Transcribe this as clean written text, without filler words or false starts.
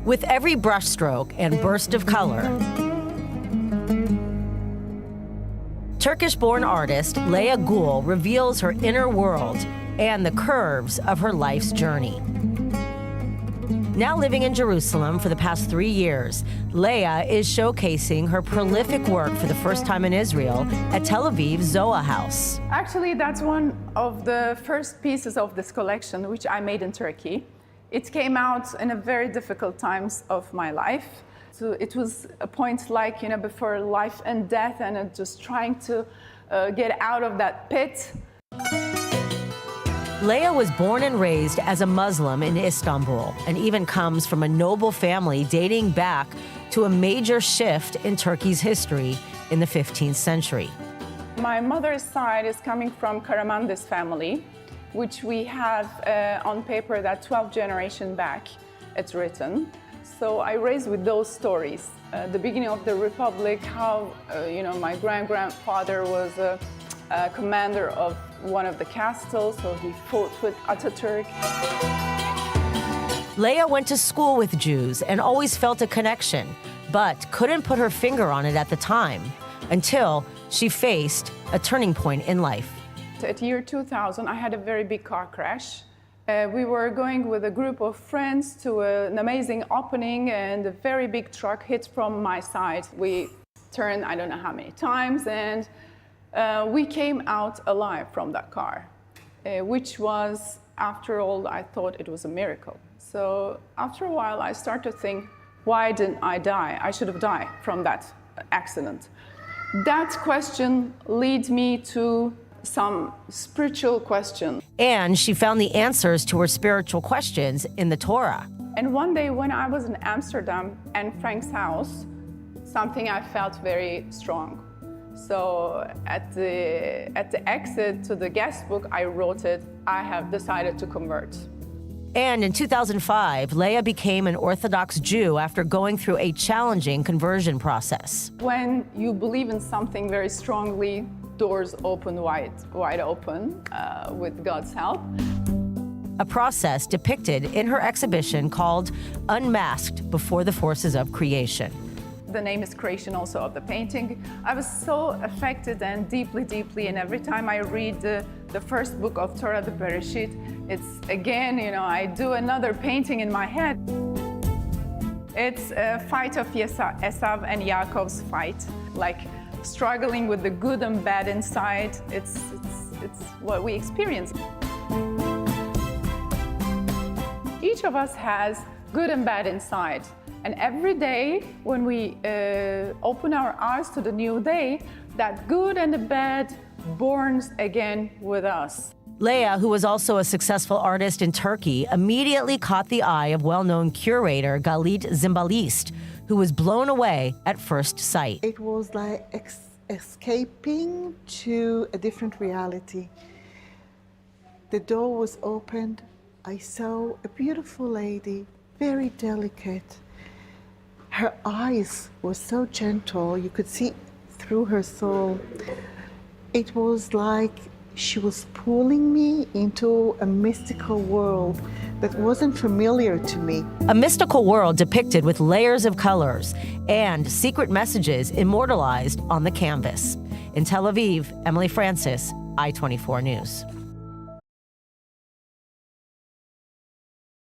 With every brushstroke and burst of color, Turkish-born artist Lea Gul reveals her inner world and the curves of her life's journey. Now living in Jerusalem for the past 3 years, Lea is showcasing her prolific work for the first time in Israel at Tel Aviv's Zohar House. Actually, that's one of the first pieces of this collection, which I made in Turkey. It came out in a very difficult times of my life. So it was a point like, before life and death, and just trying to get out of that pit. Lea was born and raised as a Muslim in Istanbul and even comes from a noble family dating back to a major shift in Turkey's history in the 15th century. My mother's side is coming from Karamanlis family, which we have on paper that 12 generation back it's written. So I raised with those stories. The beginning of the Republic, how my grandfather was a commander of one of the castles, so he fought with Ataturk. Lea went to school with Jews and always felt a connection, but couldn't put her finger on it at the time until she faced a turning point in life. At year 2000, I had a very big car crash. We were going with a group of friends to an amazing opening, and a very big truck hit from my side. We turned, I don't know how many times, and we came out alive from that car, which was, after all, I thought it was a miracle. So after a while, I started to think, why didn't I die? I should have died from that accident. That question leads me to some spiritual questions. And she found the answers to her spiritual questions in the Torah. And one day when I was in Amsterdam and Frank's house, something I felt very strong. So at the exit to the guest book, I wrote it, I have decided to convert. And in 2005, Lea became an Orthodox Jew after going through a challenging conversion process. When you believe in something very strongly, doors open wide open with God's help. A process depicted in her exhibition called Unmasked Before the Forces of Creation. The name is creation also of the painting. I was so affected and deeply, and every time I read the first book of Torah, the Bereshit, it's again, I do another painting in my head. It's a fight of Esav and Yaakov's fight, like struggling with the good and bad inside. It's what we experience. Each of us has good and bad inside. And every day when we open our eyes to the new day, that good and the bad borns again with us. Lea, who was also a successful artist in Turkey, immediately caught the eye of well-known curator Galit Zimbalist, who was blown away at first sight. It was like escaping to a different reality. The door was opened. I saw a beautiful lady, very delicate. Her eyes were so gentle, you could see through her soul. It was like she was pulling me into a mystical world that wasn't familiar to me. A mystical world depicted with layers of colors and secret messages immortalized on the canvas. In Tel Aviv, Emily Francis, I-24 News.